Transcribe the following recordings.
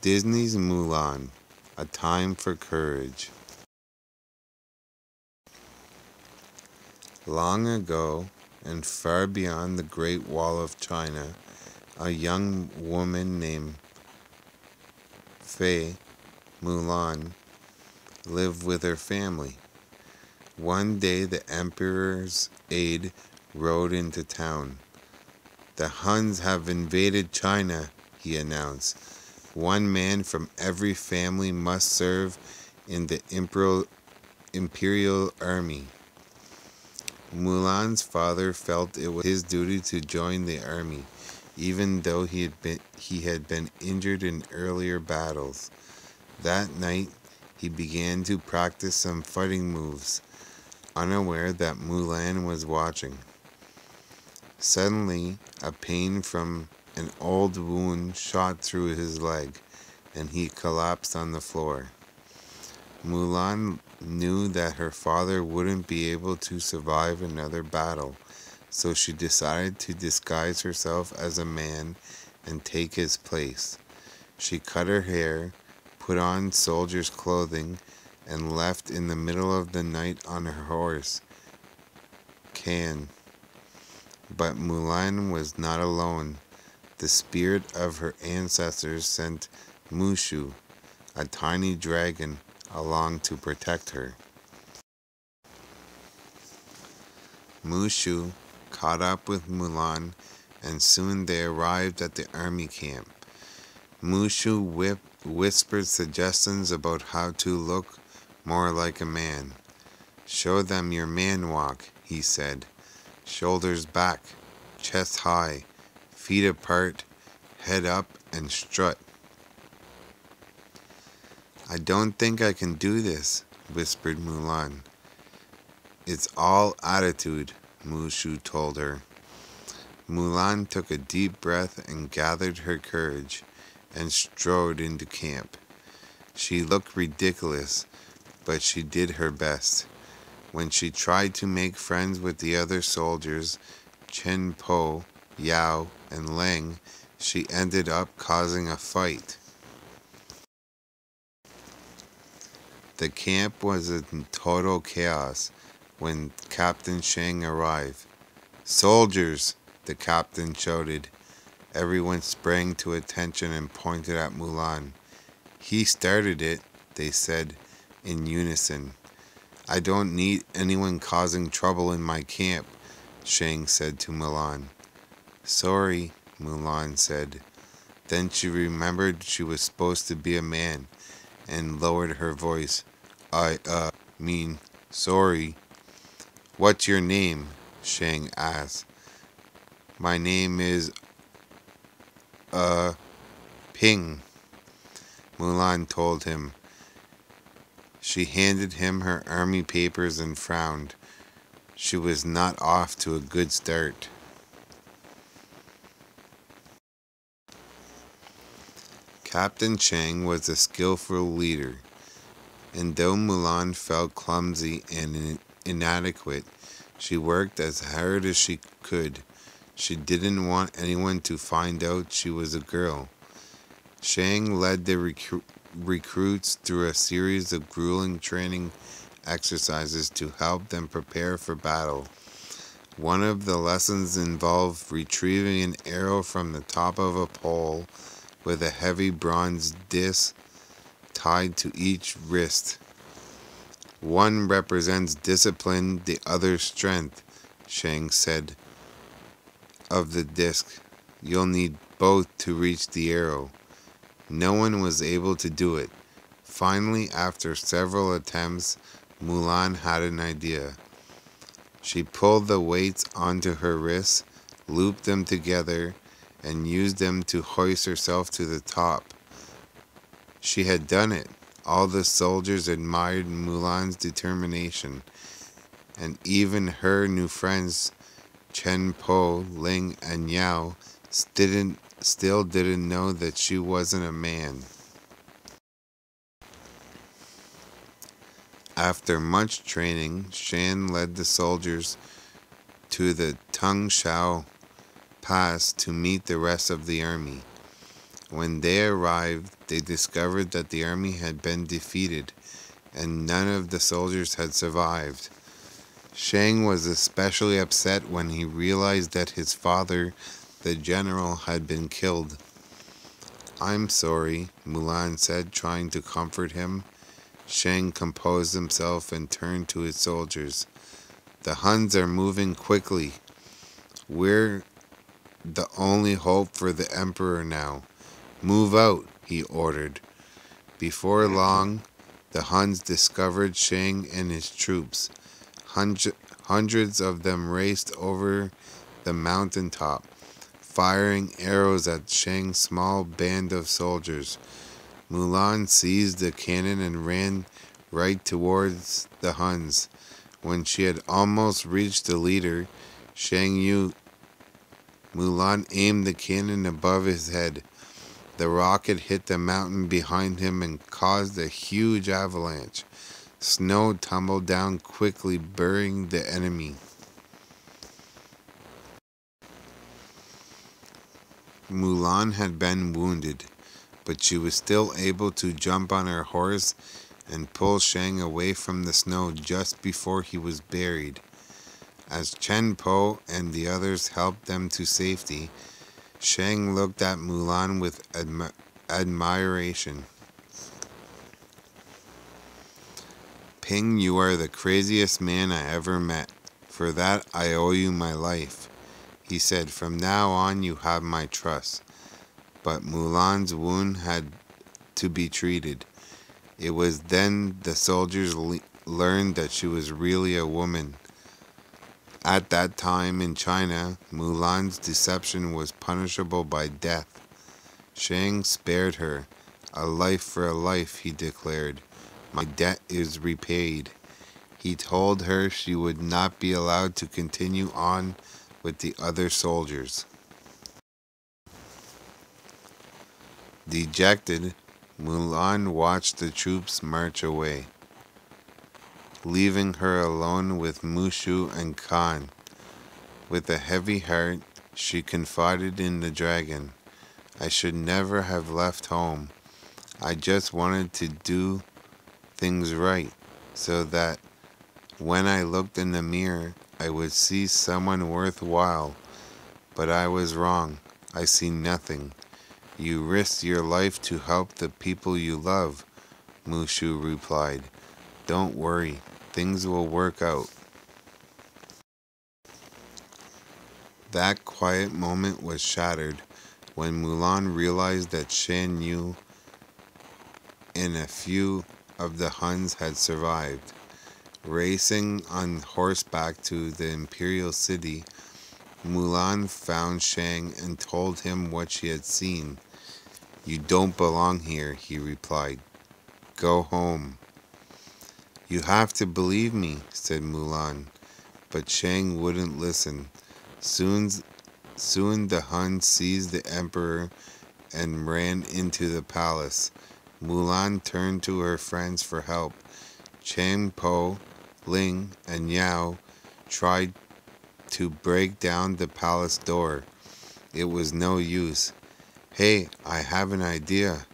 Disney's Mulan, A Time for Courage. Long ago, and far beyond the Great Wall of China, a young woman named Fei Mulan lived with her family. One day, the emperor's aide rode into town. "The Huns have invaded China," he announced. "One man from every family must serve in the imperial army." Mulan's father felt it was his duty to join the army, even though he had been injured in earlier battles. That night, he began to practice some fighting moves, unaware that Mulan was watching. Suddenly, a pain from an old wound shot through his leg, and he collapsed on the floor. Mulan knew that her father wouldn't be able to survive another battle, so she decided to disguise herself as a man and take his place. She cut her hair, put on soldier's clothing, and left in the middle of the night on her horse, Can. But Mulan was not alone. The spirit of her ancestors sent Mushu, a tiny dragon, along to protect her. Mushu caught up with Mulan, and soon they arrived at the army camp. Mushu whispered suggestions about how to look more like a man. "Show them your man walk," he said. "Shoulders back, chest high, feet apart, head up, and strut." "I don't think I can do this," whispered Mulan. "It's all attitude," Mushu told her. Mulan took a deep breath and gathered her courage and strode into camp. She looked ridiculous, but she did her best. When she tried to make friends with the other soldiers, Chen Po, Yao, and Leng, she ended up causing a fight. The camp was in total chaos when Captain Shang arrived. "Soldiers!" the captain shouted. Everyone sprang to attention and pointed at Mulan. "He started it," they said in unison. "I don't need anyone causing trouble in my camp," Shang said to Mulan. "Sorry," Mulan said. Then she remembered she was supposed to be a man and lowered her voice. I mean, sorry." "What's your name?" Shang asked. "My name is, Ping," Mulan told him. She handed him her army papers and frowned. She was not off to a good start. Captain Shang was a skillful leader, and though Mulan felt clumsy and inadequate, she worked as hard as she could. She didn't want anyone to find out she was a girl. Shang led the recruits through a series of grueling training exercises to help them prepare for battle. One of the lessons involved retrieving an arrow from the top of a pole with a heavy bronze disc tied to each wrist. "One represents discipline, the other strength," Shang said of the disc. "You'll need both to reach the arrow." No one was able to do it. Finally, after several attempts, Mulan had an idea. She pulled the weights onto her wrists, looped them together, and used them to hoist herself to the top. She had done it. All the soldiers admired Mulan's determination, and even her new friends, Chen Po, Ling, and Yao, still didn't know that she wasn't a man. After much training, Shan led the soldiers to the Tung Shao Pass to meet the rest of the army. When they arrived, they discovered that the army had been defeated, and none of the soldiers had survived. Shang was especially upset when he realized that his father, the general, had been killed. "I'm sorry," Mulan said, trying to comfort him. Shang composed himself and turned to his soldiers. "The Huns are moving quickly. We're the only hope for the Emperor now. Move out," he ordered. Before long, the Huns discovered Shang and his troops. Hundreds of them raced over the mountaintop, firing arrows at Shang's small band of soldiers. Mulan seized the cannon and ran right towards the Huns. When she had almost reached the leader, Shang Yu, Mulan aimed the cannon above his head. The rocket hit the mountain behind him and caused a huge avalanche. Snow tumbled down quickly, burying the enemy. Mulan had been wounded, but she was still able to jump on her horse and pull Shang away from the snow just before he was buried. As Chen Po and the others helped them to safety, Shang looked at Mulan with admiration. "Ping, you are the craziest man I ever met. For that, I owe you my life," he said. "From now on, you have my trust." But Mulan's wound had to be treated. It was then the soldiers learned that she was really a woman. At that time in China, Mulan's deception was punishable by death. Shang spared her. "A life for a life," he declared. "My debt is repaid." He told her she would not be allowed to continue on with the other soldiers. Dejected, Mulan watched the troops march away, leaving her alone with Mushu and Khan. With a heavy heart, she confided in the dragon. "I should never have left home. I just wanted to do things right, so that when I looked in the mirror, I would see someone worthwhile. But I was wrong. I see nothing. You risked your life to help the people you love," Mushu replied. "Don't worry, things will work out." That quiet moment was shattered when Mulan realized that Shan Yu and a few of the Huns had survived. Racing on horseback to the imperial city, Mulan found Shang and told him what she had seen. "You don't belong here," he replied. "Go home." "You have to believe me," said Mulan. But Shang wouldn't listen. Soon the Huns seized the emperor and ran into the palace. Mulan turned to her friends for help. Chen Po, Ling, and Yao tried to break down the palace door. It was no use. "Hey, I have an idea,"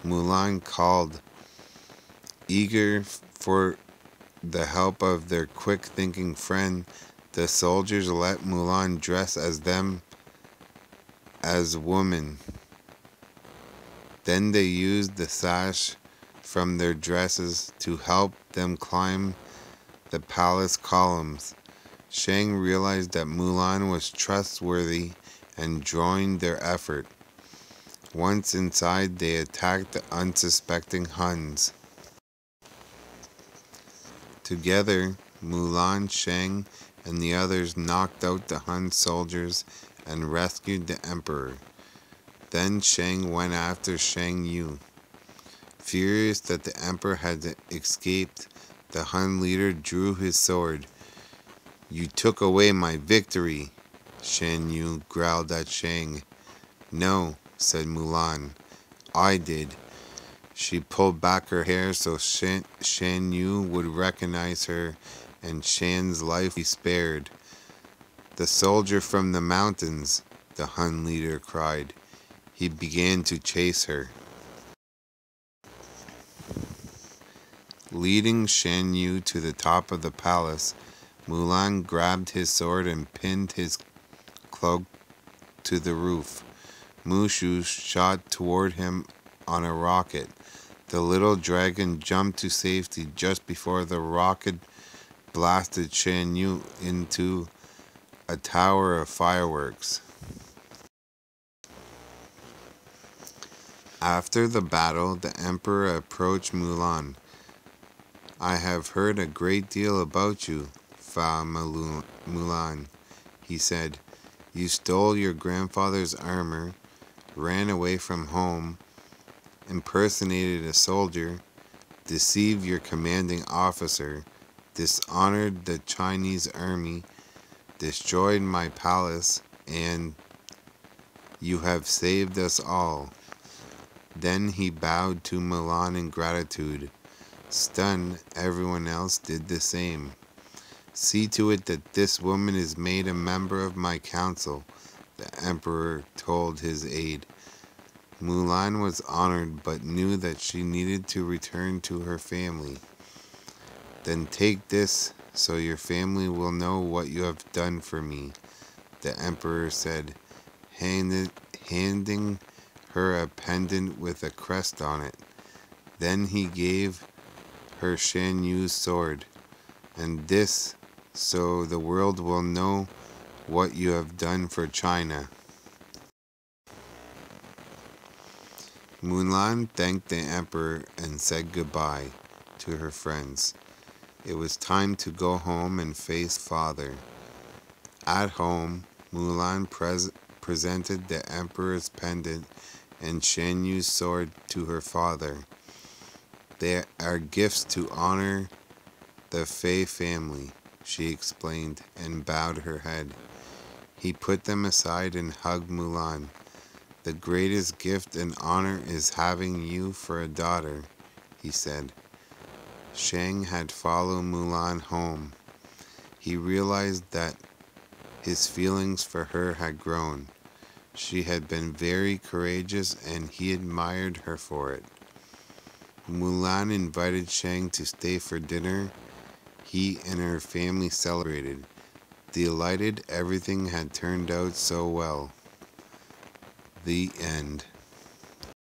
Mulan called. Eager for the help of their quick-thinking friend, the soldiers let Mulan dress as them as women. Then they used the sash from their dresses to help them climb the palace columns. Shang realized that Mulan was trustworthy and joined their effort. Once inside, they attacked the unsuspecting Huns. Together, Mulan, Shang, and the others knocked out the Hun soldiers and rescued the emperor. Then Shang went after Shang Yu. Furious that the emperor had escaped, the Hun leader drew his sword. "You took away my victory," Shan Yu growled at Shang. "No," said Mulan. "I did." She pulled back her hair so Shan Yu would recognize her and Shan's life be spared. "The soldier from the mountains," the Hun leader cried. he began to chase her. Leading Shan Yu to the top of the palace, Mulan grabbed his sword and pinned his cloak to the roof. Mushu shot toward him on a rocket. The little dragon jumped to safety just before the rocket blasted Shan Yu into a tower of fireworks. After the battle, the emperor approached Mulan. "I have heard a great deal about you, Mulan," he said. "You stole your grandfather's armor, ran away from home, impersonated a soldier, deceived your commanding officer, dishonored the Chinese army, destroyed my palace, and you have saved us all." Then he bowed to Mulan in gratitude. Stunned, everyone else did the same. "See to it that this woman is made a member of my council," the emperor told his aide. Mulan was honored but knew that she needed to return to her family. "Then take this so your family will know what you have done for me," the emperor said, handing her a pendant with a crest on it. Then he gave her Shan Yu's sword. "And this so the world will know what you have done for China." Mulan thanked the emperor and said goodbye to her friends. It was time to go home and face father. At home, Mulan presented the emperor's pendant and Shan Yu's sword to her father. "They are gifts to honor the Fei family," she explained, and bowed her head. He put them aside and hugged Mulan. "The greatest gift and honor is having you for a daughter," he said. Shang had followed Mulan home. He realized that his feelings for her had grown. She had been very courageous and he admired her for it. Mulan invited Shang to stay for dinner. He and her family celebrated. Delighted everything had turned out so well. The end.